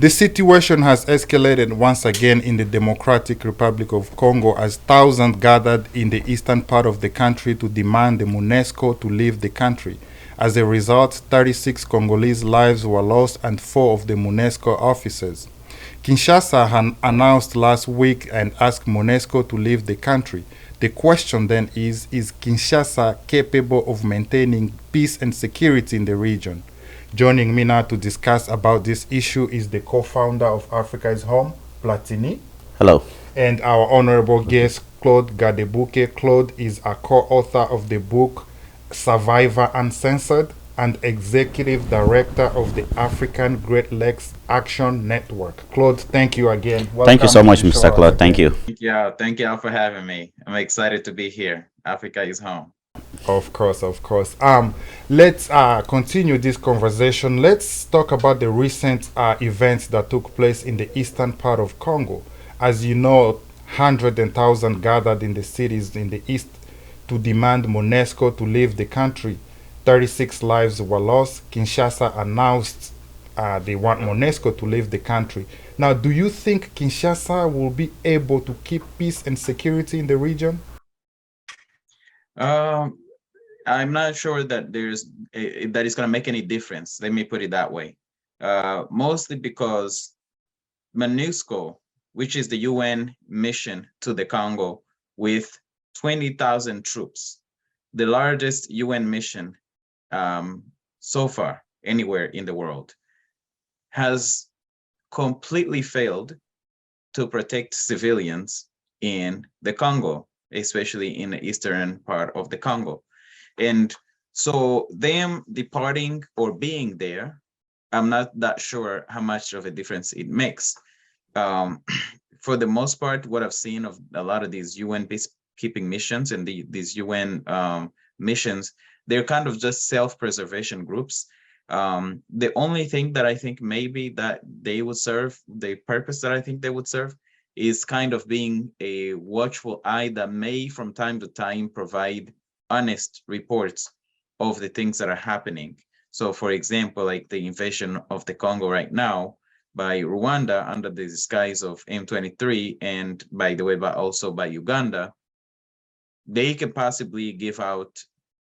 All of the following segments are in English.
The situation has escalated once again in the Democratic Republic of Congo as thousands gathered in the eastern part of the country to demand the MONUSCO to leave the country. As a result, 36 Congolese lives were lost and 4 of the MONUSCO officers. Kinshasa had announced last week and asked MONUSCO to leave the country. The question then is Kinshasa capable of maintaining peace and security in the region? Joining me now to discuss about this issue is the co-founder of Africa is Home, Platini, Hello. and our honorable guest, Claude Gadebuke. Claude is a co-author of the book Survivor Uncensored and executive director of the African Great Lakes Action Network. Claude, thank you again. Thank you so Welcome much, to the Mr. show Claude. Thank again. you. Yeah, thank y'all for having me. I'm excited to be here. Africa is home. Of course, of course. Let's continue this conversation. Let's talk about the recent events that took place in the eastern part of Congo. As you know, hundreds and thousands gathered in the cities in the east to demand MONUSCO to leave the country. 36 lives were lost. Kinshasa announced they want MONUSCO to leave the country. Now, do you think Kinshasa will be able to keep peace and security in the region? Um, I'm not sure that that is going to make any difference. Let me put it that way. Mostly because MONUSCO, which is the UN mission to the Congo with 20,000 troops, the largest UN mission so far anywhere in the world, has completely failed to protect civilians in the Congo, especially in the eastern part of the Congo. And so them departing or being there, I'm not that sure how much of a difference it makes. For the most part, what I've seen of a lot of these UN peacekeeping missions and these UN missions, they're kind of just self-preservation groups. The only thing that I think maybe that they would serve, the purpose that I think they would serve, is kind of being a watchful eye that may from time to time provide honest reports of the things that are happening. So for example, like the invasion of the Congo right now by Rwanda under the disguise of M23, and by the way, but also by Uganda, they can possibly give out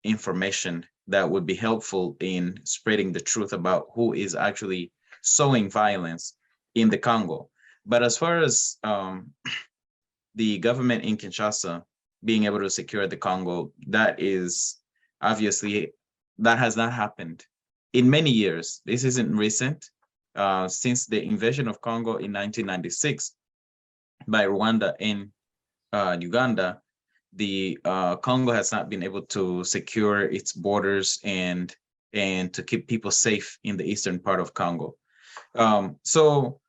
information that would be helpful in spreading the truth about who is actually sowing violence in the Congo. But as far as the government in Kinshasa being able to secure the Congo, that is obviously, that has not happened in many years. This isn't recent. Since the invasion of Congo in 1996 by Rwanda and Uganda, the Congo has not been able to secure its borders and to keep people safe in the eastern part of Congo. So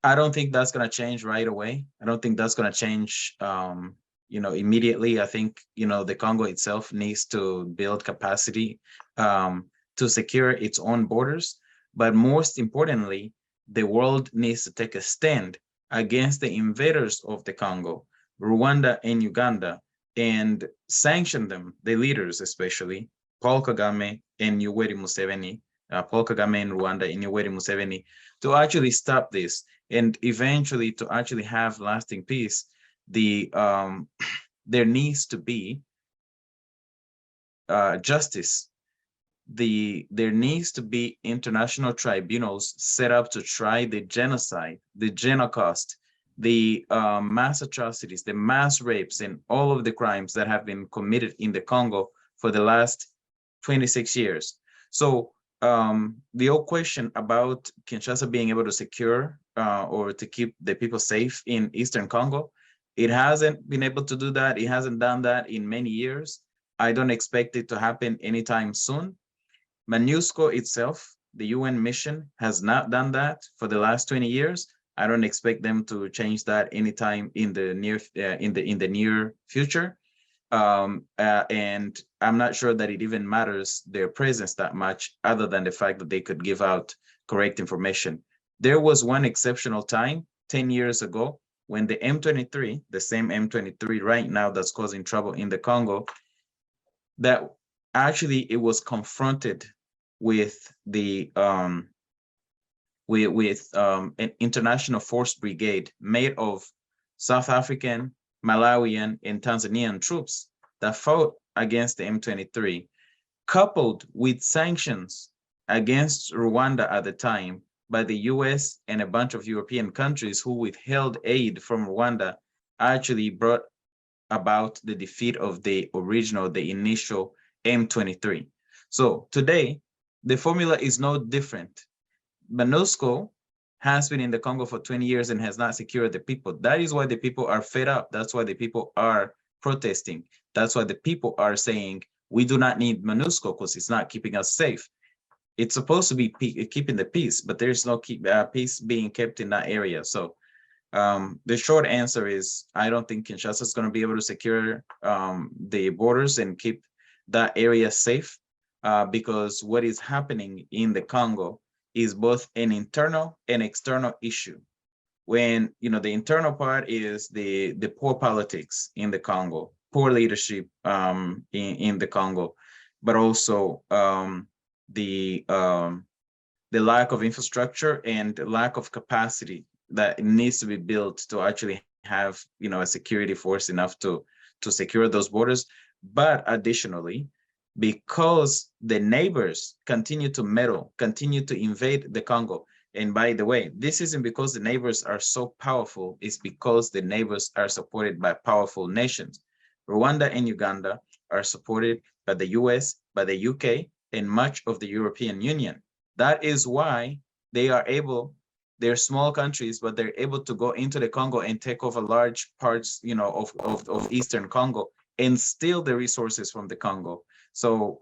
I don't think that's going to change right away. I don't think that's going to change, immediately. I think, the Congo itself needs to build capacity to secure its own borders. But most importantly, the world needs to take a stand against the invaders of the Congo, Rwanda and Uganda, and sanction them, the leaders especially, Paul Kagame and Yoweri Museveni, Paul Kagame in Rwanda and Yoweri Museveni, to actually stop this and eventually to actually have lasting peace. There needs to be justice. There needs to be international tribunals set up to try the genocide, the Genocost, the mass atrocities, the mass rapes, and all of the crimes that have been committed in the Congo for the last 26 years. So the old question about Kinshasa being able to secure or to keep the people safe in Eastern Congo, it hasn't been able to do that. It hasn't done that in many years. I don't expect it to happen anytime soon. MONUSCO itself the UN mission has not done that for the last 20 years. I don't expect them to change that anytime in the near future. And I'm not sure that it even matters their presence that much, other than the fact that they could give out correct information. There was one exceptional time 10 years ago when the M23, the same M23 right now that's causing trouble in the Congo, that actually it was confronted with the an international force brigade made of South African, Malawian, and Tanzanian troops that fought against the M23, coupled with sanctions against Rwanda at the time by the US and a bunch of European countries who withheld aid from Rwanda, actually brought about the defeat of the initial M23. So today, the formula is no different. MONUSCO has been in the Congo for 20 years and has not secured the people. That is why the people are fed up. That's why the people are protesting. That's why the people are saying, we do not need MONUSCO because it's not keeping us safe. It's supposed to be keeping the peace, but there's no peace being kept in that area. So the short answer is, I don't think Kinshasa is going to be able to secure the borders and keep that area safe, because what is happening in the Congo is both an internal and external issue. When, you know, the internal part is the poor politics in the Congo, poor leadership in the Congo, but also the lack of infrastructure and the lack of capacity that needs to be built to actually have, you know, a security force enough to secure those borders. But additionally, because the neighbors continue to meddle, continue to invade the Congo. And by the way, this isn't because the neighbors are so powerful, it's because the neighbors are supported by powerful nations. Rwanda and Uganda are supported by the US, by the UK, and much of the European Union. That is why they are able, they're small countries, but they're able to go into the Congo and take over large parts, you know, of Eastern Congo and steal the resources from the Congo. So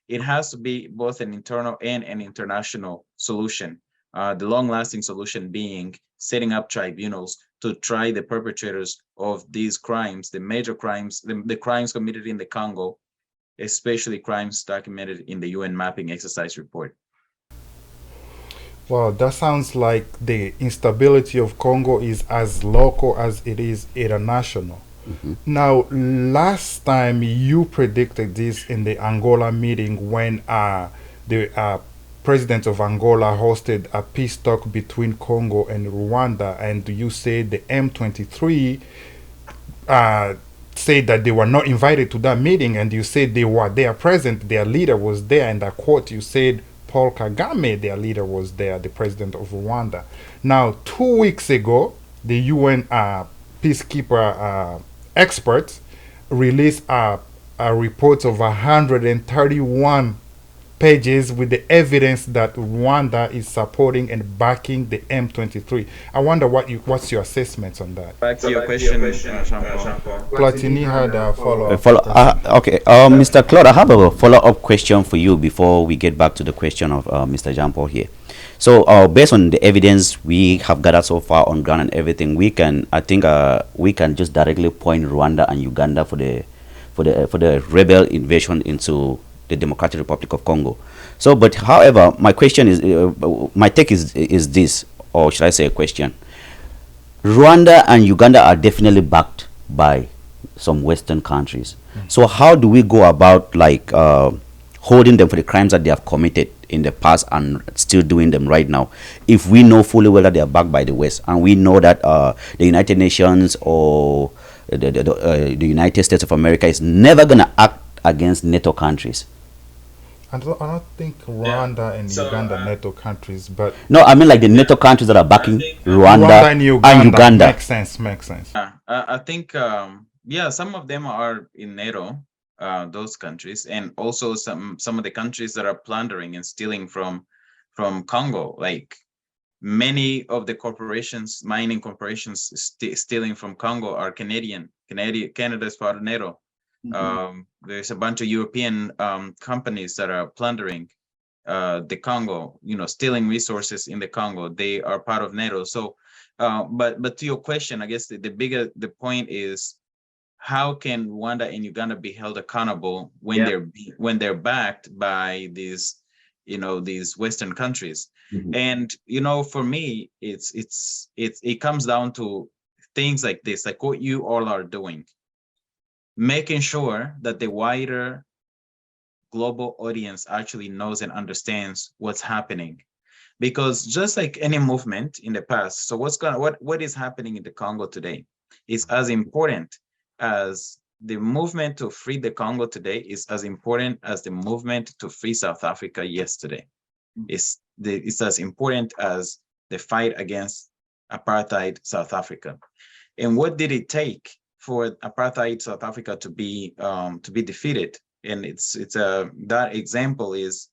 it has to be both an internal and an international solution. The long-lasting solution being setting up tribunals to try the perpetrators of these crimes, the major crimes, the crimes committed in the Congo, especially crimes documented in the UN mapping exercise report. Well, that sounds like the instability of Congo is as local as it is international. Mhm. Now, last time you predicted this in the Angola meeting when the president of Angola hosted a peace talk between Congo and Rwanda, and you said the M23 uh, said that they were not invited to that meeting, and you said they were there present, their leader was there, and I quote, you said Paul Kagame, their leader, was there, the president of Rwanda. Now, 2 weeks ago, the UN peacekeeper experts released a report of 131 pages with the evidence that Rwanda is supporting and backing the M23. I wonder what's your assessment on that. Back to your question, Jean-Paul. Platini had a follow up. Okay, Mr. Claude, I have a follow-up question for you before we get back to the question of Mr. Jean-Paul here. So, based on the evidence we have gathered so far on ground and everything, we can just directly point Rwanda and Uganda for the rebel invasion into the Democratic Republic of Congo. So, but however, my question is, my take is this, or should I say a question? Rwanda and Uganda are definitely backed by some Western countries. So how do we go about like holding them for the crimes that they have committed in the past and still doing them right now, if we know fully well that they are backed by the West, and we know that the United Nations or the United States of America is never going to act against NATO countries? I don't think Rwanda and Uganda are NATO countries, but no, I mean like the NATO countries that are backing Rwanda and Uganda. Makes sense. I think, yeah, some of them are in NATO, those countries, and also some of the countries that are plundering and stealing from Congo, like many of the corporations, mining corporations stealing from Congo are Canadian. Canada is part of NATO. There's a bunch of European companies that are plundering the Congo, stealing resources in the Congo. They are part of NATO. So, but to your question, I guess the point is, how can Rwanda and Uganda be held accountable when they're backed by these Western countries? And for me, it comes down to things like this, like what you all are doing, making sure that the wider global audience actually knows and understands what's happening. Because just like any movement in the past, so what is happening in the Congo today is as important as the movement to free the Congo today, is as important as the movement to free South Africa yesterday. It's as important as the fight against apartheid South Africa. And what did it take for apartheid South Africa to be defeated? And that example is,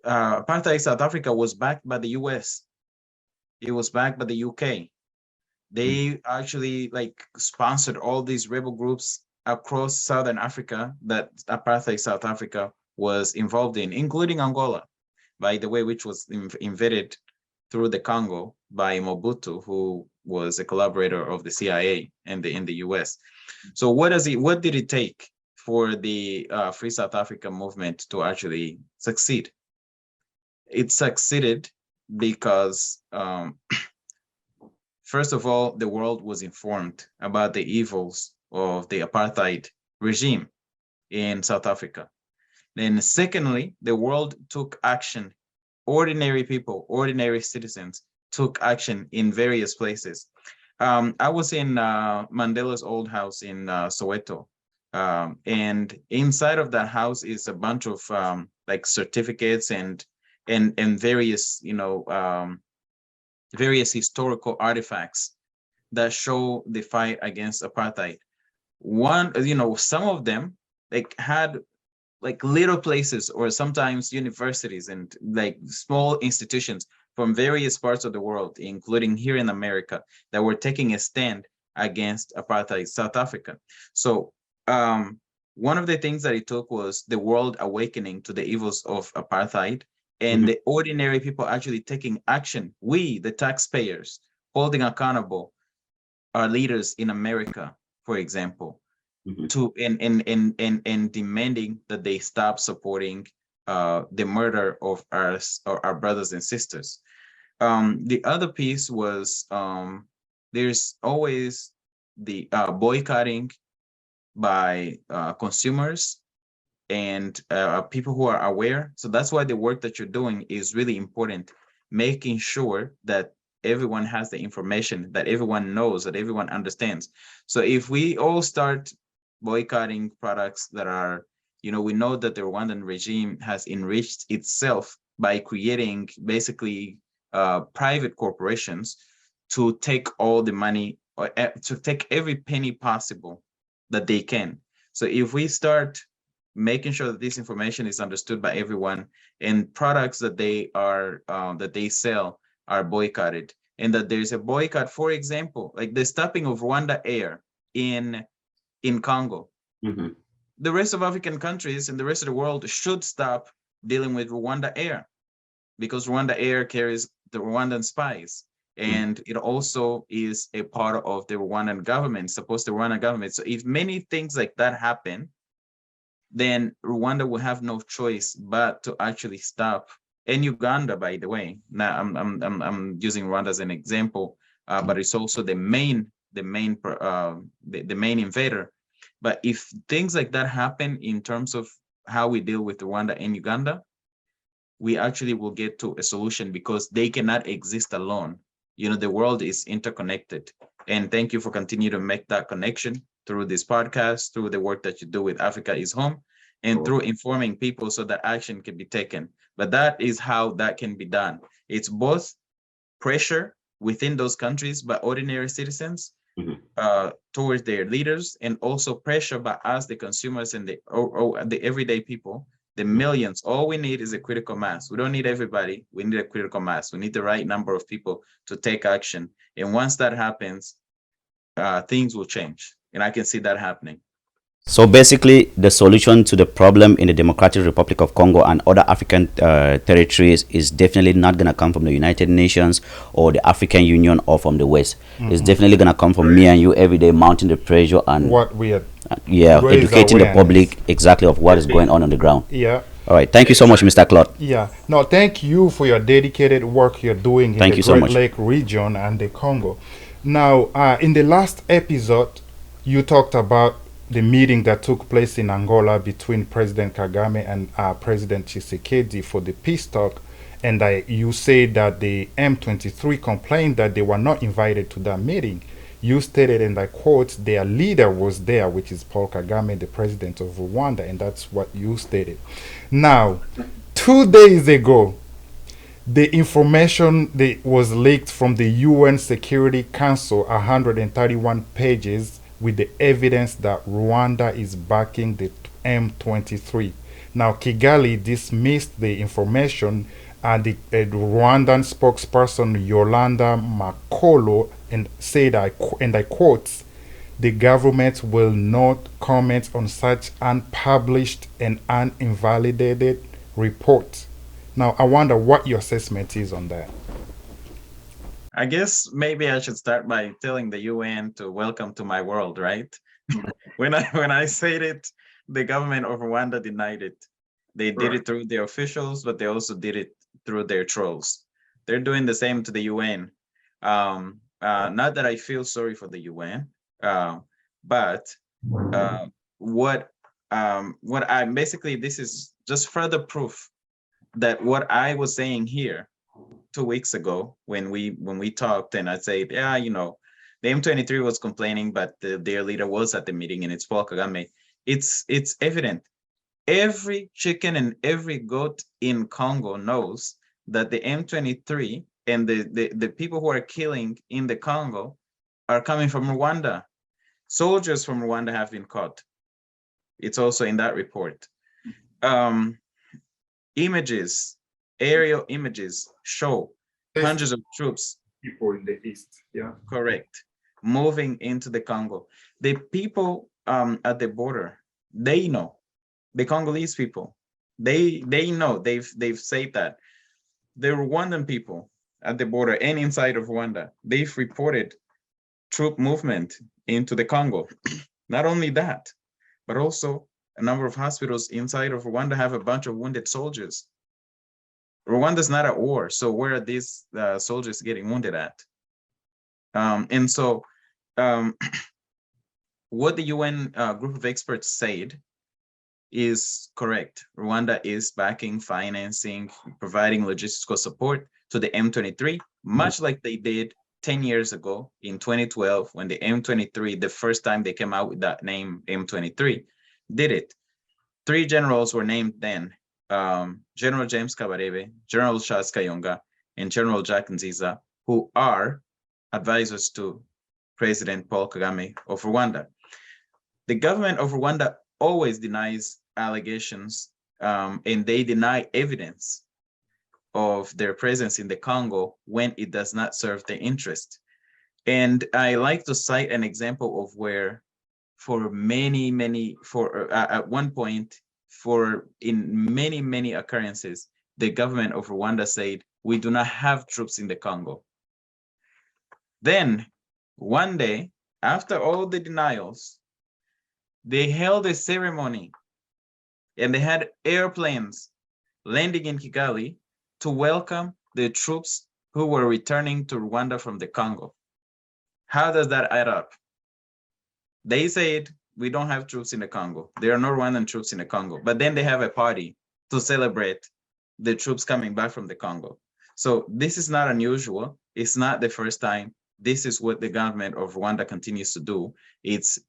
apartheid South Africa was backed by the US. It was backed by the UK. They actually sponsored all these rebel groups across Southern Africa that apartheid South Africa was involved in, including Angola, by the way, which was invaded through the Congo by Mobutu, who was a collaborator of the CIA and in the US. So what did it take for the Free South Africa movement to actually succeed? It succeeded because, first of all, the world was informed about the evils of the apartheid regime in South Africa. Then secondly, the world took action. Ordinary people, ordinary citizens took action in various places. I was in Mandela's old house in Soweto. And inside of that house is a bunch of certificates and various, various historical artifacts that show the fight against apartheid. Some of them had little places, or sometimes universities and small institutions from various parts of the world, including here in America, that were taking a stand against apartheid South Africa. So one of the things that it took was the world awakening to the evils of apartheid, and the ordinary people actually taking action. We, the taxpayers, holding accountable our leaders in America, for example, to and demanding that they stop supporting the murder of our brothers and sisters. The other piece was, there's always the boycotting by consumers and people who are aware. So that's why the work that you're doing is really important, making sure that everyone has the information, that everyone knows, that everyone understands. So if we all start boycotting products that are, we know that the Rwandan regime has enriched itself by creating basically private corporations to take all the money, or to take every penny possible that they can. So if we start making sure that this information is understood by everyone, and products that they sell are boycotted, and that there's a boycott, for example, like the stopping of Rwanda Air in Congo. The rest of African countries and the rest of the world should stop dealing with Rwanda Air, because Rwanda Air carries the Rwandan spies. And it also is a part of the Rwandan government, supposed the Rwandan government. So if many things like that happen, then Rwanda will have no choice but to actually stop. And Uganda, by the way, now I'm using Rwanda as an example, but it's also the main invader. But if things like that happen in terms of how we deal with Rwanda and Uganda, we actually will get to a solution, because they cannot exist alone. The world is interconnected. And thank you for continuing to make that connection through this podcast, through the work that you do with Africa is Home, and through informing people so that action can be taken. But that is how that can be done. It's both pressure within those countries by ordinary citizens towards their leaders, and also pressure by us, the consumers, and the everyday people, the millions. All we need is a critical mass. We don't need everybody. We need a critical mass. We need the right number of people to take action. And once that happens, things will change. And I can see that happening. So basically, the solution to the problem in the Democratic Republic of Congo and other African territories is definitely not going to come from the United Nations or the African Union or from the West. It's definitely going to come from me and you every day, mounting the pressure and What we are yeah, raise educating the awareness. public exactly of what is going on the ground. Yeah. All right. Thank you so much, Mr. Claude. Yeah. No, thank you for your dedicated work you're doing in Thank the you so Great much. Lake region and the Congo. Now, in the last episode, you talked about the meeting that took place in Angola between President Kagame and President Tshisekedi for the peace talk. And you said that the M23 complained that they were not invited to that meeting. You stated, and I quote, their leader was there, which is Paul Kagame, the president of Rwanda, and that's what you stated. Now, 2 days ago, the information that was leaked from the UN Security Council, 131 pages, with the evidence that Rwanda is backing the M23. Now, Kigali dismissed the information, and the Rwandan spokesperson Yolanda Makolo and said, and I quote, the government will not comment on such unpublished and uninvalidated report. Now, I wonder what your assessment is on that. I guess maybe I should start by telling the UN to welcome to my world, right? when I said it, the government of Rwanda denied it. They did it through their officials, but they also did it through their trolls. They're doing the same to the UN. Not that I feel sorry for the UN, but what I basically, this is just further proof that what I was saying here 2 weeks ago when we talked, and I said, yeah, the M23 was complaining, but their leader was at the meeting, and it's Paul Kagame. It's evident. Every chicken and every goat in Congo knows that the M23 and the people who are killing in the Congo are coming from Rwanda. Soldiers from Rwanda have been caught. It's also in that report. Images, aerial images show hundreds of troops. People in the east, yeah. Correct. Moving into the Congo. The people at the border, they know. The Congolese people, they know. They've said that. The Rwandan people at the border and inside of Rwanda, they've reported troop movement into the Congo. Not only that, but also a number of hospitals inside of Rwanda have a bunch of wounded soldiers. Rwanda's not at war, so where are these soldiers getting wounded at? And so what the UN group of experts said is correct. Rwanda is backing, financing, providing logistical support to the M23, much like they did 10 years ago in 2012 when the M23, the first time they came out with that name M23, did it. 3 generals were named then, General James Kabarebe, General Charles Kayonga, and General Jack Nziza, who are advisors to President Paul Kagame of Rwanda. The government of Rwanda always denies allegations, and they deny evidence of their presence in the Congo when it does not serve their interest. And I like to cite an example of where for at one point, in many occurrences, the government of Rwanda said, we do not have troops in the Congo. Then one day, after all the denials, they held a ceremony and they had airplanes landing in Kigali to welcome the troops who were returning to Rwanda from the Congo. How does that add up? They said, we don't have troops in the Congo. There are no Rwandan troops in the Congo, but then they have a party to celebrate the troops coming back from the Congo. So this is not unusual. It's not the first time. This is what the government of Rwanda continues to do.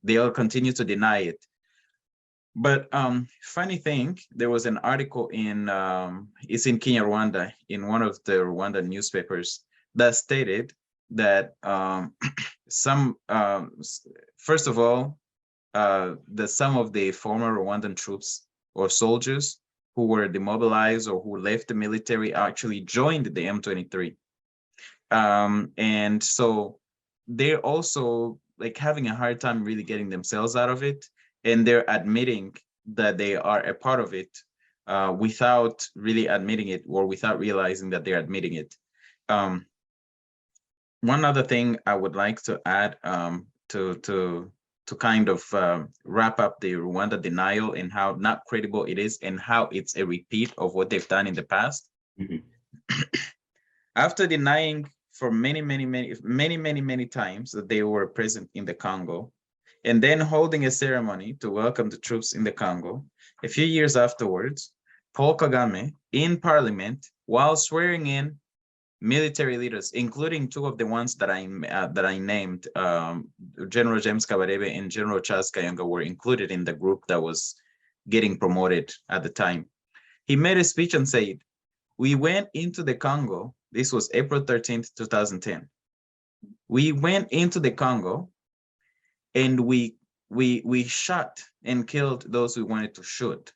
They'll continue to deny it. But funny thing, there was an article it's in Kinyarwanda, in one of the Rwandan newspapers, that stated that first of all, that some of the former Rwandan troops or soldiers who were demobilized or who left the military actually joined the M23. And so they're also like having a hard time really getting themselves out of it. and they're admitting that they are a part of it without really admitting it, or without realizing that they're admitting it. One other thing I would like to add to kind of wrap up the Rwanda denial and how not credible it is, and how it's a repeat of what they've done in the past. After denying for many times that they were present in the Congo, and then holding a ceremony to welcome the troops in the Congo, a few years afterwards, Paul Kagame in parliament, while swearing in military leaders, including two of the ones that I named, General James Kabarebe and General Charles Kayonga, were included in the group that was getting promoted at the time. He made a speech and said, "We went into the Congo." This was April 13th, 2010. "We went into the Congo and we shot and killed those we wanted to shoot.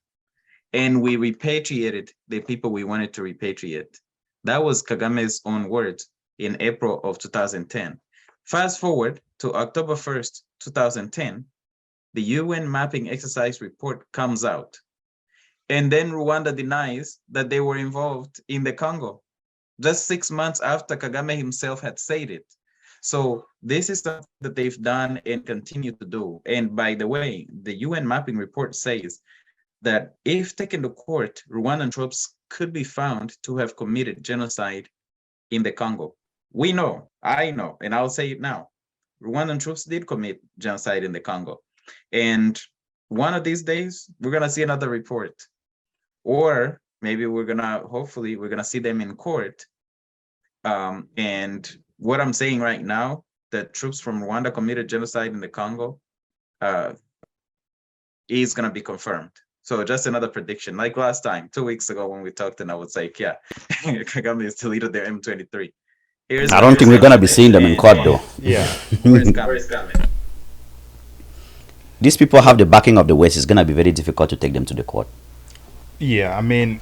And we repatriated the people we wanted to repatriate." That was Kagame's own words in April of 2010. Fast forward to October 1st, 2010, the UN mapping exercise report comes out. And then Rwanda denies that they were involved in the Congo, just 6 months after Kagame himself had said it. So this is something that they've done and continue to do. And by the way, the UN mapping report says that if taken to court, Rwandan troops could be found to have committed genocide in the Congo. We know, I know, and I'll say it now, Rwandan troops did commit genocide in the Congo. And one of these days, we're gonna see another report. Or maybe hopefully we're gonna see them in court. And what I'm saying right now, that troops from Rwanda committed genocide in the Congo, is gonna be confirmed. So just another prediction, like last time, 2 weeks ago when we talked, and I was like, yeah, Kagame is the leader of their M23. I don't think we're gonna be seeing them in court though. Yeah. Where's coming? These people have the backing of the West. It's gonna be very difficult to take them to the court. Yeah, I mean,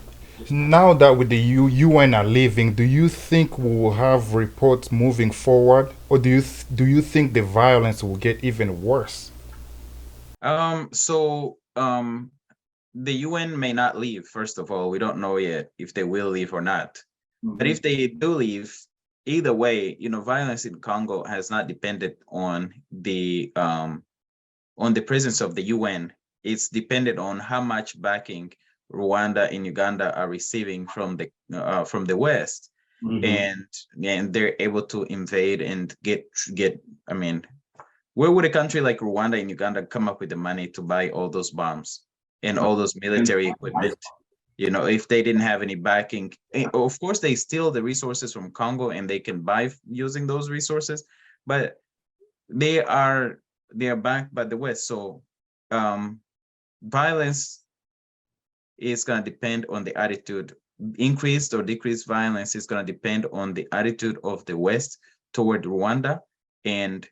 now that with the UN are leaving, do you think we will have reports moving forward, or do you think the violence will get even worse? The UN may not leave. First of all, we don't know yet if they will leave or not. But if they do leave, either way, violence in Congo has not depended on the presence of the UN. It's depended on how much backing Rwanda and Uganda are receiving from the West, and they're able to invade and get. I mean, where would a country like Rwanda and Uganda come up with the money to buy all those bombs and all those military equipment? If they didn't have any backing, of course they steal the resources from Congo and they can buy using those resources, but they are backed by the West. So violence is going to depend on the attitude. Increased or decreased violence is going to depend on the attitude of the West toward Rwanda and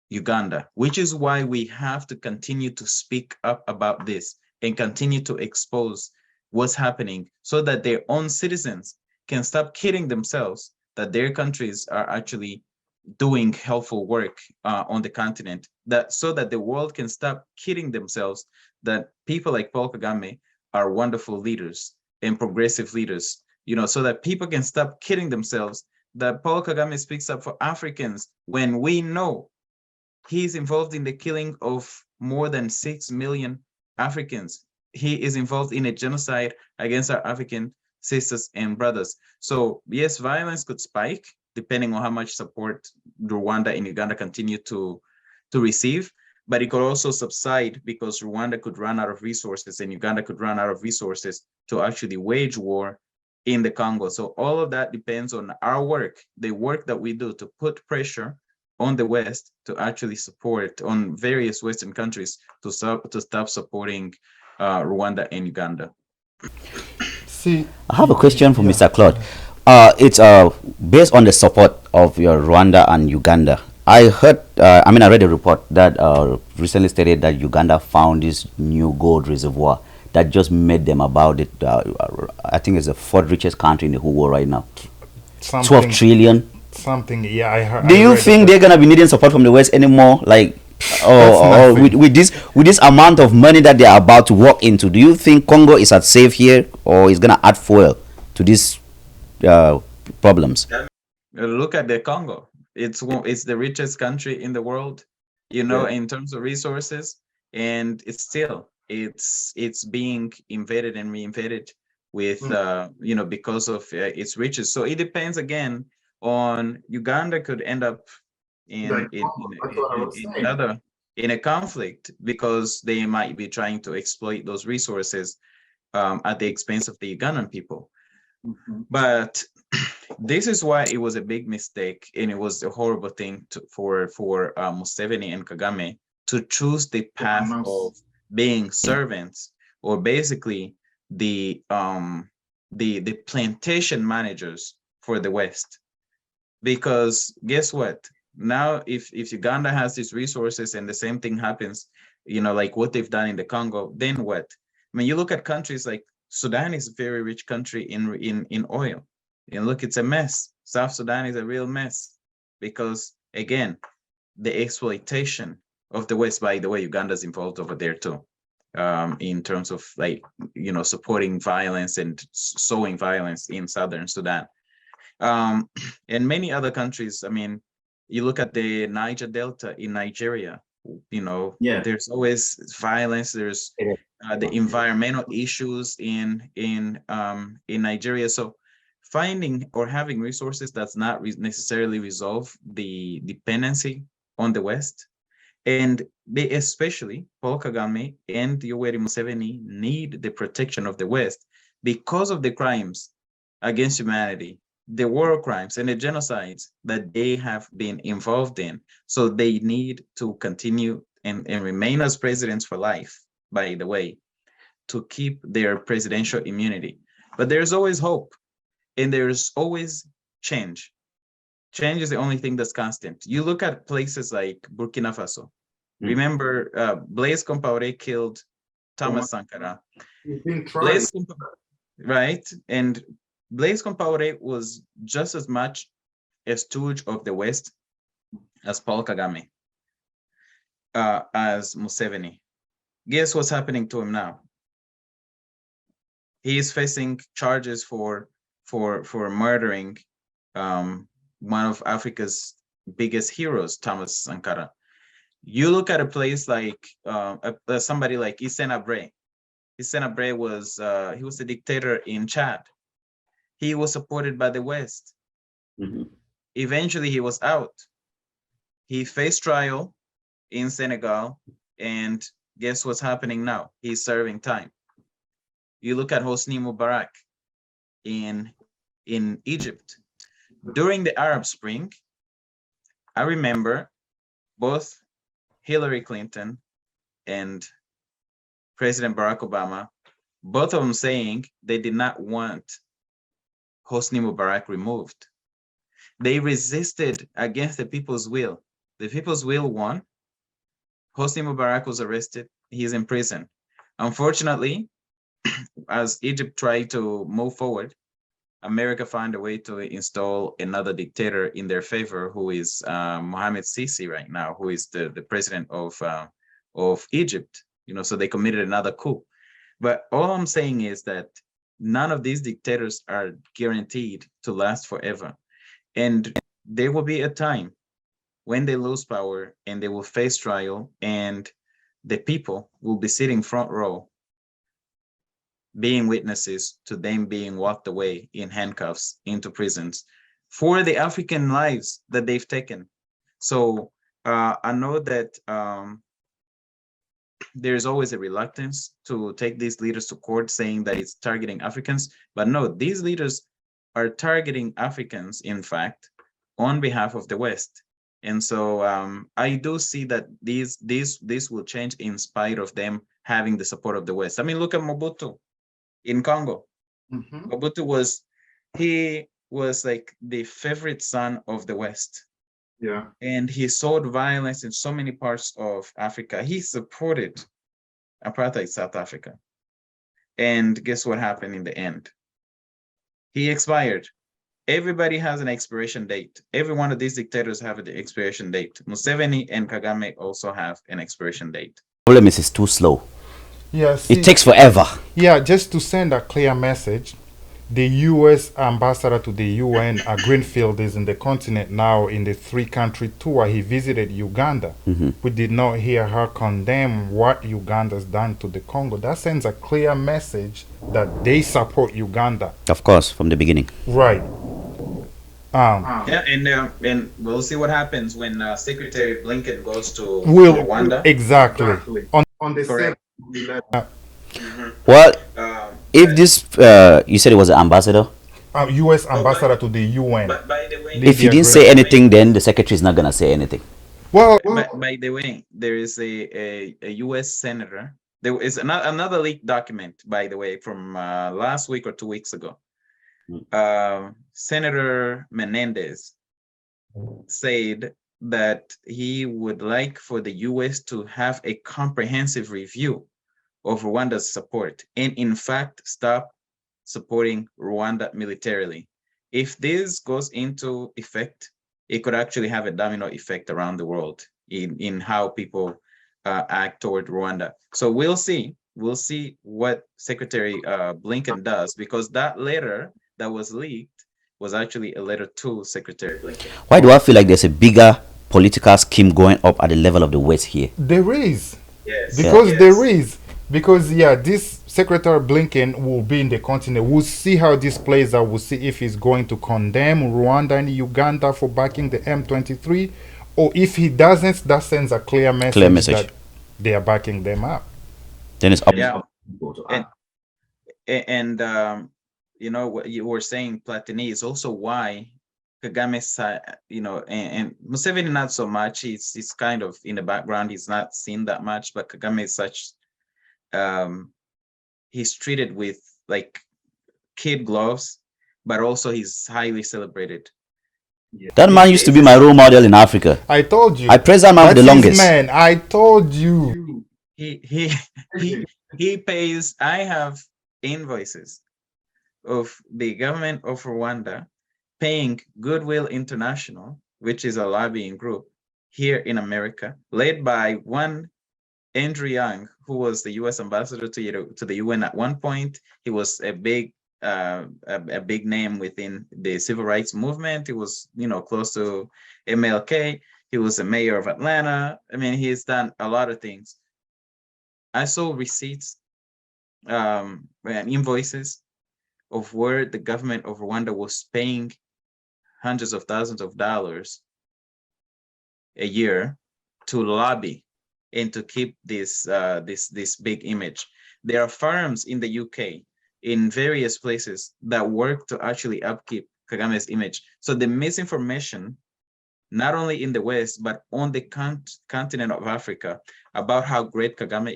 Uganda, which is why we have to continue to speak up about this and continue to expose what's happening, so that their own citizens can stop kidding themselves that their countries are actually doing helpful work on the continent, so that the world can stop kidding themselves that people like Paul Kagame are wonderful leaders and progressive leaders, so that people can stop kidding themselves that Paul Kagame speaks up for Africans, when we know he's involved in the killing of more than 6 million Africans. He is involved in a genocide against our African sisters and brothers. So yes, violence could spike depending on how much support Rwanda and Uganda continue to receive, but it could also subside because Rwanda could run out of resources and Uganda could run out of resources to actually wage war in the Congo. So all of that depends on our work, the work that we do to put pressure on the West to actually support, on various Western countries to stop supporting Rwanda and Uganda. See, I have a question for Mr. Claude. It's based on the support of your Rwanda and Uganda. I heard, I read a report that recently stated that Uganda found this new gold reservoir that just made them about it. I think it's the fourth richest country in the whole world right now. 12 trillion. Something, yeah, I heard. Do you think they're going to be needing support from the West anymore? Like, That's nothing. With this amount of money that they are about to walk into, do you think Congo is at safe here, or is gonna add fuel to these uh, problems? Look at the Congo. It's the richest country in the world, you know, Yeah. in terms of resources, and it's being invaded and reinvaded with you know, because of its riches. So it depends again on Uganda could end up in Like, in that's what I was in saying. another in a conflict because they might be trying to exploit those resources at the expense of the Ugandan people. Mhm. But this is why it was a big mistake and it was a horrible thing for Museveni and Kagame to choose the To path announce. of being servants, or basically the the plantation managers for the West. Because guess what? Now if Uganda has these resources and the same thing happens, you know, like what they've done in the Congo, then what? I mean, you look at countries like Sudan is a very rich country in oil. And look, it's a mess. South Sudan is a real mess because again, the exploitation of the West. By the way, Uganda's involved over there too, in terms of, like, you know, supporting violence and sowing violence in southern Sudan. Um, and many other countries. I mean, you look at the Niger Delta in Nigeria, you know, Yeah. there's always violence. There's the environmental issues in Nigeria. So finding or having resources does not necessarily resolve the dependency on the West. And they, especially Paul Kagame and Yoweri Museveni, need the protection of the West because of the crimes against humanity, the war crimes and the genocides that they have been involved in. So they need to continue and remain as presidents for life, by the way, to keep their presidential immunity. But there's always hope and there's always change. Change is the only thing that's constant. You look at places like Burkina Faso. Mm. Remember, Blaise Compaoré killed Thomas, Thomas Sankara. you've been trying. Blaise, right? And Blaise Compaoré was just as much a stooge of the West as Paul Kagame, as Museveni. Guess what's happening to him now? He is facing charges for murdering one of Africa's biggest heroes, Thomas Sankara. You look at a place like somebody like Hissène Habré. Hissène Habré was he was a dictator in Chad. He was supported by the West. Mhm. Eventually, he was out. He faced trial in Senegal, and guess what's happening now? He's serving time. You look at Hosni Mubarak in Egypt. During the Arab Spring, I remember both Hillary Clinton and President Barack Obama, both of them saying they did not want Hosni Mubarak removed. They resisted against the people's will. The people's will won. Hosni Mubarak was arrested. He's in prison. Unfortunately, as Egypt tried to move forward, America found a way to install another dictator in their favor, who is Mohamed Sisi right now, who is the president of Egypt. You know, so they committed another coup. But all I'm saying is that none of these dictators are guaranteed to last forever. And there will be a time when they lose power and they will face trial, and the people will be sitting front row, being witnesses to them being walked away in handcuffs into prisons for the African lives that they've taken. So I know that there's always a reluctance to take these leaders to court saying that it's targeting Africans, but no, these leaders are targeting Africans, in fact, on behalf of the West. And so I do see that this will change in spite of them having the support of the West. I mean, look at Mobutu in Congo. Mhm. Mobutu was, he was like the favorite son of the West, Yeah. and he sowed violence in so many parts of Africa. He supported apartheid South Africa. And guess what happened in the end? He expired. everybody has an expiration date. Every one of these dictators have an expiration date. Museveni and Kagame also have an expiration date. Problem is, it's too slow. Yeah, It takes forever. Yeah, just to send a clear message, the U.S. ambassador to the UN, Greenfield, is in the continent now in the 3-country tour. He visited Uganda. We did not hear her condemn what Uganda's done to the Congo. That sends a clear message that they support Uganda. Of course, from the beginning. Right. Yeah, and we'll see what happens when Secretary Blinken goes to Will Rwanda. exactly. On the Correct. Well, if this, you said it was an ambassador. U.S. ambassador to the UN. But by the way, If he didn't say anything, then the secretary is not gonna say anything. Well, by the way, there is a U.S. senator. There is another leaked document, by the way, from last week or 2 weeks ago. Senator Menendez said that he would like for the U.S. to have a comprehensive review of Rwanda's support and, in fact, stop supporting Rwanda militarily. If this goes into effect, it could actually have a domino effect around the world in how people act toward Rwanda. So we'll see what Secretary Blinken does, because that letter that was leaked was actually a letter to Secretary Blinken. Why do I feel like there's a bigger political scheme going up at the level of the West here? there is. Yes. Because Yes. there is. Because, yeah, this Secretary Blinken will be in the continent. We'll see how this plays out. We'll see if he's going to condemn Rwanda and Uganda for backing the M23, or if he doesn't, that sends a clear message, that they are backing them up. Then it's up. Yeah. And you know what you were saying, Platini, is also why Kagame, you know, and Museveni not so much. He's kind of in the background. He's not seen that much. But Kagame is such. He's treated with like kid gloves, but also he's highly celebrated. That man used to be my role model in Africa. I told you. I praise that man for the That's his longest. man. I told you. He pays. I have invoices of the government of Rwanda paying Goodwill International, which is a lobbying group here in America, led by one Andrew Young, who was the U.S. ambassador to the UN at one point. He was a big name within the civil rights movement. He was, you know, close to MLK. He was the mayor of Atlanta. I mean, he's done a lot of things. I saw receipts and invoices of where the government of Rwanda was paying hundreds of thousands of dollars a year to lobby and to keep this this big image. There are firms in the UK, in various places, that work to actually upkeep Kagame's image. So the misinformation, not only in the West, but on the continent of Africa, about how great Kagame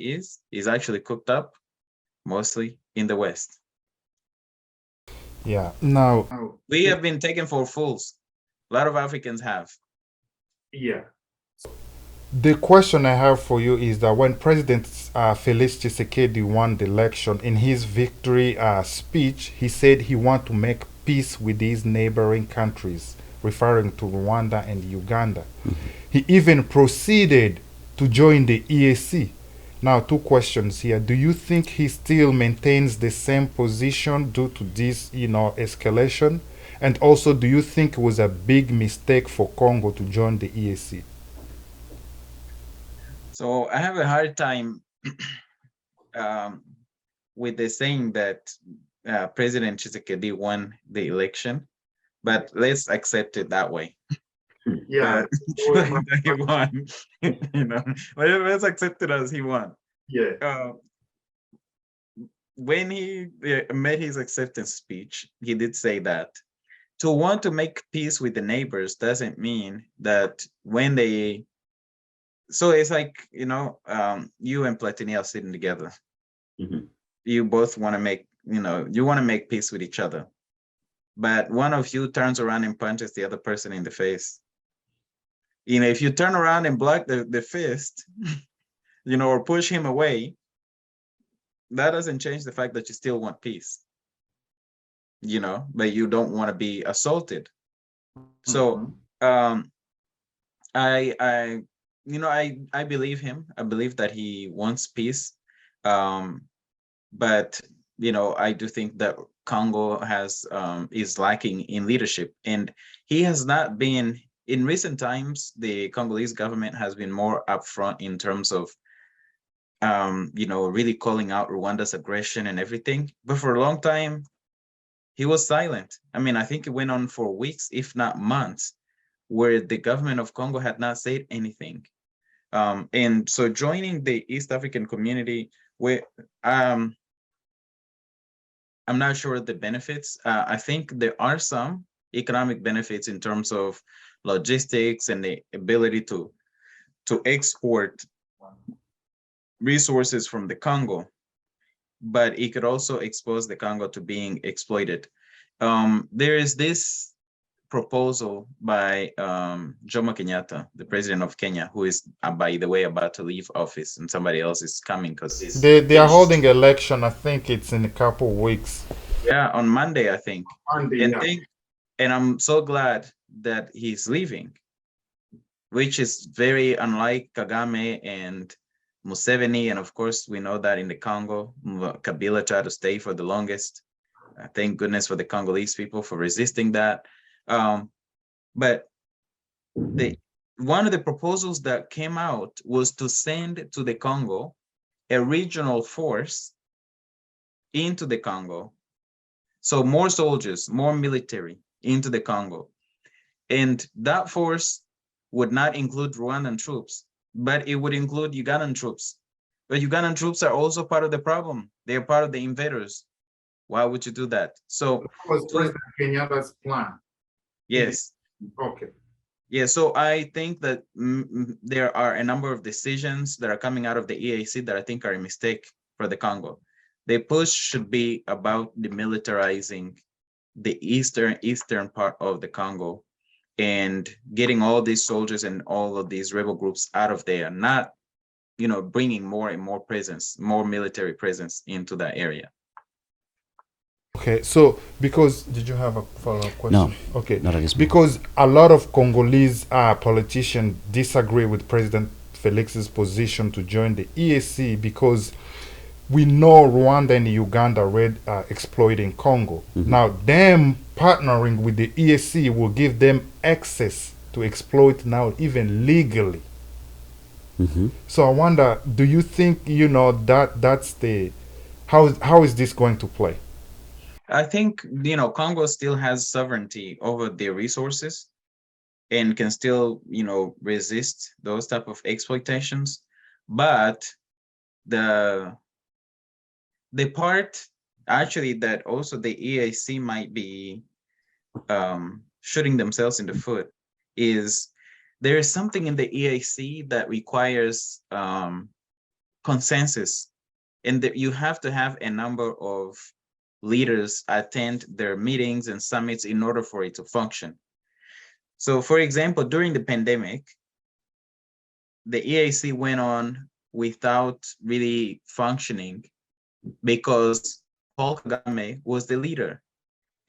is actually cooked up mostly in the West. Yeah. Now, We have been taken for fools. A lot of Africans have. yeah. The question I have for you is that when President Felix Tshisekedi won the election, in his victory speech, he said he wants to make peace with these neighboring countries, referring to Rwanda and Uganda. He even proceeded to join the EAC. Now, two questions here. Do you think he still maintains the same position due to this, you know, escalation? And also, do you think it was a big mistake for Congo to join the EAC? So I have a hard time with the saying that President Tshisekedi won the election, but let's accept it that way. Yeah. He won. You know, let's accept it as he won. Yeah. When he made his acceptance speech, he did say that to want to make peace with the neighbors doesn't mean that when they. So it's like, you know, you and Platini are sitting together. You both want to make, you know, you want to make peace with each other, but one of you turns around and punches the other person in the face. You know, if you turn around and block the fist, you know, or push him away, that doesn't change the fact that you still want peace. but you don't want to be assaulted. So I I believe him. I believe that he wants peace. But I do think that Congo is lacking in leadership, and he has not been in recent times. The Congolese government has been more upfront in terms of really calling out Rwanda's aggression and everything. But for a long time, he was silent. I mean, I think it went on for weeks, if not months, where the government of Congo had not said anything. And so joining the East African community, where I'm not sure of the benefits. I think there are some economic benefits in terms of logistics and the ability to export resources from the Congo, but it could also expose the Congo to being exploited. There is this proposal by Jomo Kenyatta, the president of Kenya, who is, by the way, about to leave office, and somebody else is coming because he's They are finished. holding election. I think it's in a couple weeks. Yeah, on Monday, I think. Monday, And yeah. and I'm so glad that he's leaving, which is very unlike Kagame and Museveni. And of course, we know that in the Congo, Kabila tried to stay for the longest. Thank goodness for the Congolese people for resisting that. But one of the proposals that came out was to send to the Congo a regional force into the Congo. So more soldiers, more military into the Congo. And that force would not include Rwandan troops, but it would include Ugandan troops. But Ugandan troops are also part of the problem. They are part of the invaders. Why would you do that? So That was President Kenyatta's plan. yes. Okay. Yeah, so I think that there are a number of decisions that are coming out of the EAC that I think are a mistake for the Congo. The push should be about demilitarizing the eastern part of the Congo and getting all these soldiers and all of these rebel groups out of there, not bringing more and more presence, more military presence into that area. Okay, so because did you have a follow-up question? No, Okay, not at this moment. because a lot of Congolese politicians disagree with President Felix's position to join the EAC because we know Rwanda and Uganda are exploiting Congo. Now, them partnering with the EAC will give them access to exploit now even legally. So I wonder, do you think that's the how is this going to play? I think Congo still has sovereignty over their resources and can still resist those type of exploitations, but the part actually that also the EAC might be shooting themselves in the foot is there is something in the EAC that requires consensus, and that you have to have a number of leaders attend their meetings and summits in order for it to function. So for example, during the pandemic, the EAC went on without really functioning because Paul Kagame was the leader,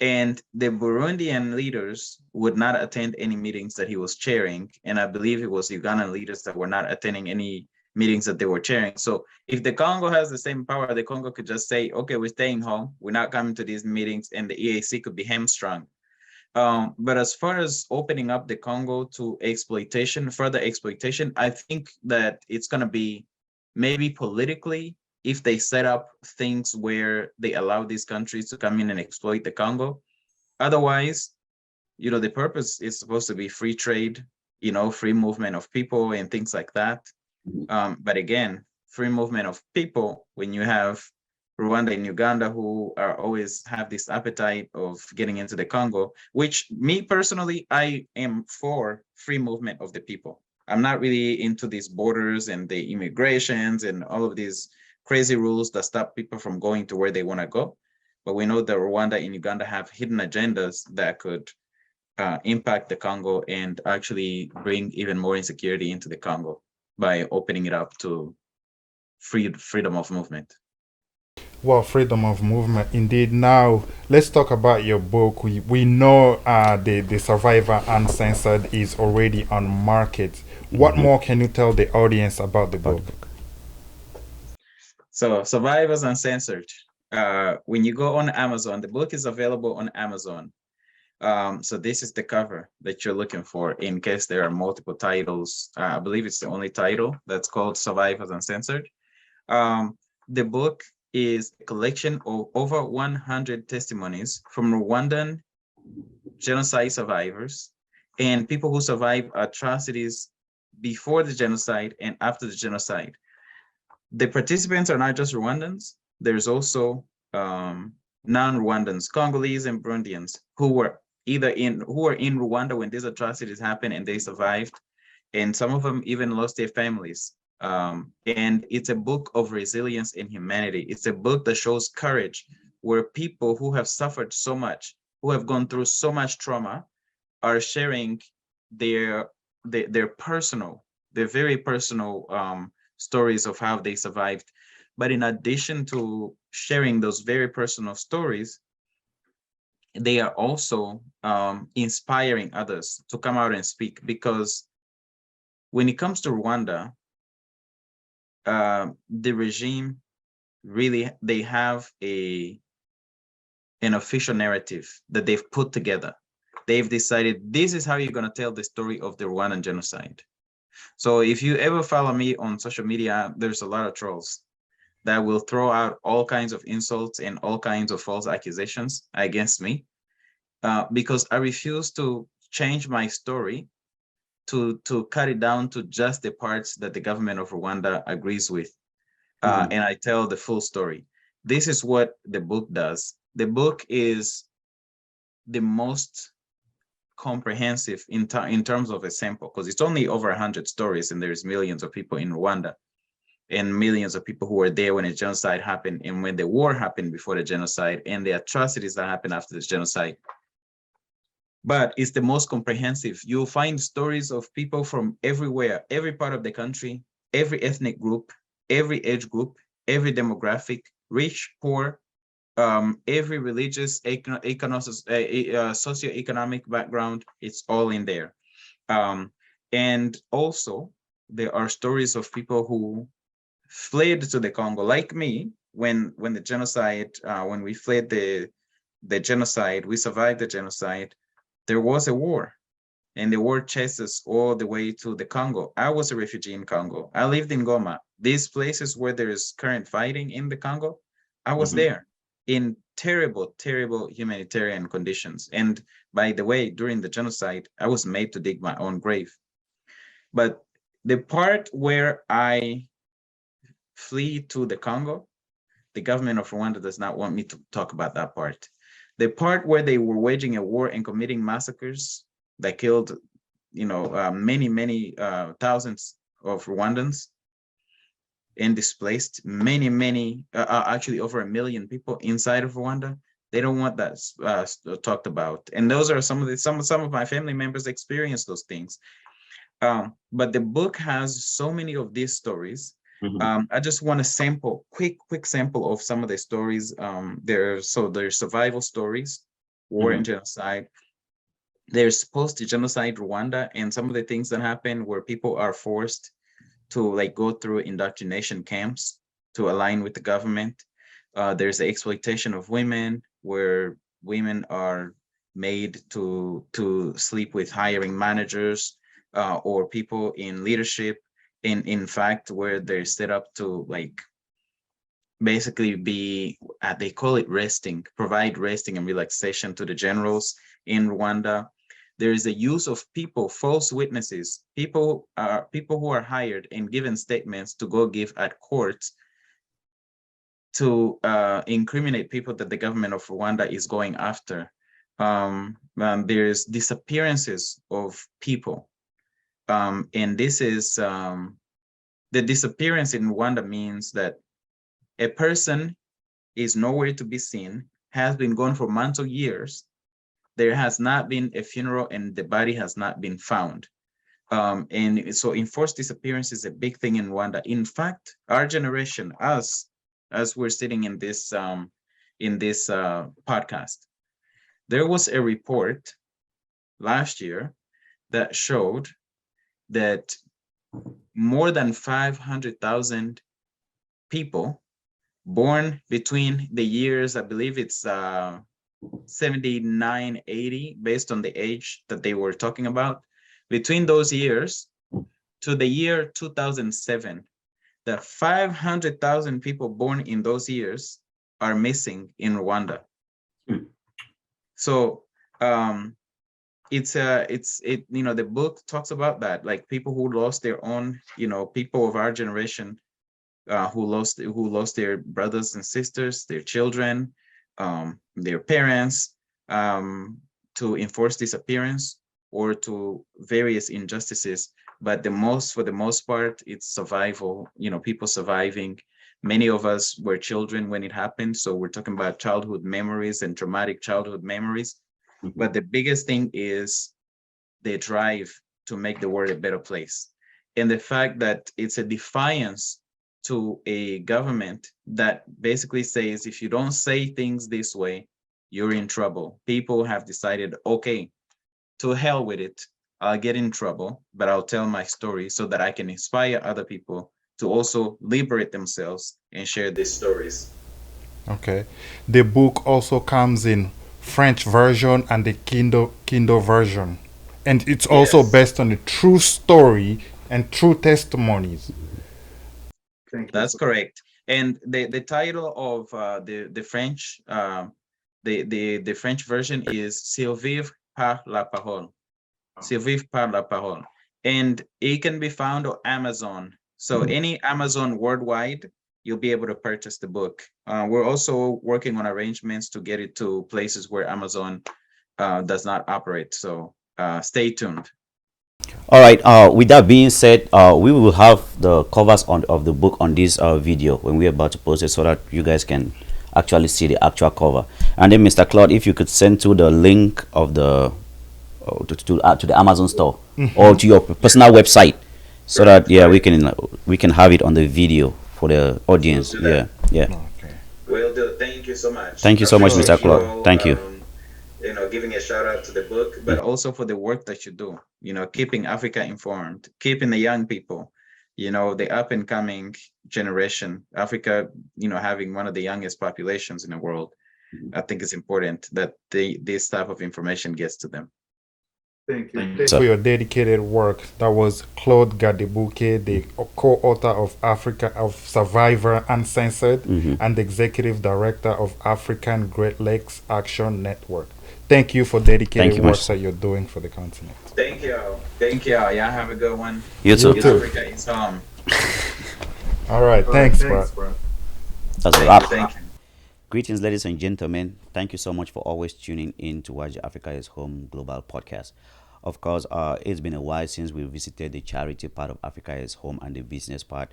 and the Burundian leaders would not attend any meetings that he was chairing. And I believe it was Ugandan leaders that were not attending any meetings that they were chairing. So if the Congo has the same power, the Congo could just say, okay, we're staying home, we're not coming to these meetings, and the EAC could be hamstrung. But as far as opening up the Congo to further exploitation, I think that it's going to be maybe politically, if they set up things where they allow these countries to come in and exploit the Congo. Otherwise, the purpose is supposed to be free trade, free movement of people and things like that. But again, free movement of people, when you have Rwanda and Uganda who are always have this appetite of getting into the Congo, which me personally, I am for free movement of the people. I'm not really into these borders and the immigrations and all of these crazy rules that stop people from going to where they want to go. But we know that Rwanda and Uganda have hidden agendas that could impact the Congo and actually bring even more insecurity into the Congo by opening it up to freedom of movement. Well, freedom of movement, indeed. Now, let's talk about your book. We know the Survivor Uncensored is already on market. What Mm-hmm. more can you tell the audience about the About the book? book. So Survivors Uncensored. When you go on Amazon, the book is available on Amazon. So this is the cover that you're looking for in case there are multiple titles. I believe it's the only title that's called Survivors Uncensored. The book is a collection of over 100 testimonies from Rwandan genocide survivors and people who survived atrocities before the genocide and after the genocide. The participants are not just Rwandans. There's also non-Rwandans, Congolese and Burundians who were in Rwanda when these atrocities happened and they survived, and some of them even lost their families. And it's a book of resilience and humanity. It's a book that shows courage, where people who have suffered so much, who have gone through so much trauma, are sharing their their personal, their very personal stories of how they survived. But in addition to sharing those very personal stories, they are also inspiring others to come out and speak. Because when it comes to Rwanda, the regime really, they have an official narrative that they've put together. They've decided this is how you're going to tell the story of the Rwandan genocide. So if you ever follow me on social media, there's a lot of trolls that will throw out all kinds of insults and all kinds of false accusations against me, because I refuse to change my story to cut it down to just the parts that the government of Rwanda agrees with, Mm-hmm. and I tell the full story. This is what the book does. The book is the most comprehensive in terms of a sample, because it's only over 100 stories and there's millions of people in Rwanda and millions of people who were there when the genocide happened and when the war happened before the genocide and the atrocities that happened after the genocide. But it's the most comprehensive. You'll find stories of people from everywhere, every part of the country, every ethnic group, every age group, every demographic, rich, poor, every religious, socioeconomic background. It's all in there. And also, there are stories of people who fled to the Congo, like me, when the genocide, when we fled the genocide, we survived the genocide. There was a war, and the war chased us all the way to the Congo. I was a refugee in Congo. I lived in Goma. These places where there is current fighting in the Congo, I was Mm-hmm. there in terrible, terrible humanitarian conditions. And by the way, during the genocide, I was made to dig my own grave. But the part where I flee to the Congo, the government of Rwanda does not want me to talk about that part. The part where they were waging a war and committing massacres that killed, many, many thousands of Rwandans and displaced many, many, actually over 1 million people inside of Rwanda. They don't want that talked about, and those are some of my family members experienced those things. But the book has so many of these stories. Mm-hmm. I just want to sample, quick sample of some of the stories. There's survival stories, war Mm-hmm. and genocide. There's post-genocide Rwanda and some of the things that happen where people are forced to like go through indoctrination camps to align with the government. There's the exploitation of women, where women are made to sleep with hiring managers, or people in leadership. In fact, where they're set up to like basically be, they call it resting, provide resting and relaxation to the generals in Rwanda. There is a use of people, false witnesses, people who are hired and given statements to go give at courts to incriminate people that the government of Rwanda is going after. There's disappearances of people. And this is the disappearance in Rwanda means that a person is nowhere to be seen, has been gone for months or years. There has not been a funeral and the body has not been found. And so enforced disappearance is a big thing in Rwanda. In fact, our generation, us, as we're sitting in this podcast. There was a report last year that showed that more than 500,000 people born between the years, I believe it's 79, 80, based on the age that they were talking about, between those years to the year 2007, the 500,000 people born in those years are missing in Rwanda. So the book talks about that, like people who lost their own, people of our generation, who lost their brothers and sisters, their children, their parents, to enforced disappearance or to various injustices. But for the most part, it's survival, people surviving. Many of us were children when it happened. So we're talking about childhood memories and traumatic childhood memories. But the biggest thing is the drive to make the world a better place. And the fact that it's a defiance to a government that basically says, if you don't say things this way, you're in trouble. People have decided, okay, to hell with it. I'll get in trouble, but I'll tell my story so that I can inspire other people to also liberate themselves and share these stories. Okay. The book also comes in French version and the Kindle version. And it's also Yes. based on a true story and true testimonies. That's correct. And the title of the French the French version is Survivre par la parole. Survivre par la parole. And it can be found on Amazon. So any Amazon worldwide, you'll be able to purchase the book. We're also working on arrangements to get it to places where Amazon does not operate. So stay tuned. All right. With that being said, we will have the covers of the book on this video when we're about to post it, so that you guys can actually see the actual cover. And then, Mr. Claude, if you could send to the link of the to the Amazon store or to your personal website, so that we can have it on the video for the audience. We'll Yeah. Okay. Will do. Thank you so much. Thank you so much, Mr. Claude. Thank you. Giving a shout out to the book, but also for the work that you do, keeping Africa informed, keeping the young people, the up and coming generation, Africa, having one of the youngest populations in the world. I think it's important that this type of information gets to them. Thank you for your dedicated work. That was Claude Gadebouke, the co-author of Africa of Survivor Uncensored and executive director of African Great Lakes Action Network. Thank you for dedicated work that you're doing for the continent. Thank you. Thank you. Yeah, have a good one. You too. Africa is home. All right. Thanks, bro. That's a wrap. Thank you. Greetings, ladies and gentlemen. Thank you so much for always tuning in to watch Africa is Home Global Podcast. Of course, it's been a while since we visited the charity part of Africa is Home and the business part.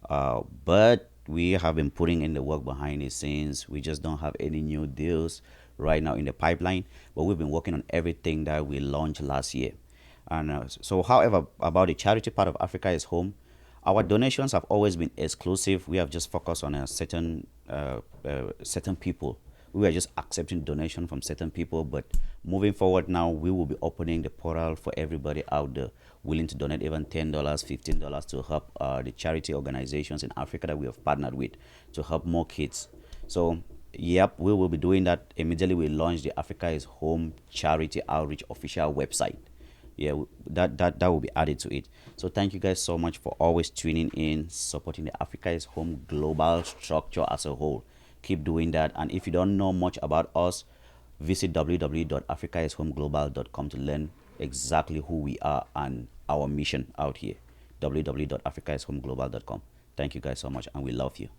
But we have been putting in the work behind the scenes. We just don't have any new deals right now in the pipeline, but we've been working on everything that we launched last year. And so, however, about the charity part of Africa is Home, our donations have always been exclusive. We have just focused on a certain people. We were just accepting donation from certain people, but moving forward now, we will be opening the portal for everybody out there willing to donate even $10, $15 to help the charity organizations in Africa that we have partnered with to help more kids. So, yep, we will be doing that immediately. We launch the Africa is Home Charity Outreach official website. Yeah, that will be added to it. So thank you guys so much for always tuning in, supporting the Africa is Home global structure as a whole. Keep doing that. And if you don't know much about us, visit www.africaishomeglobal.com to learn exactly who we are and our mission out here. www.africaishomeglobal.com. Thank you guys so much, and we love you.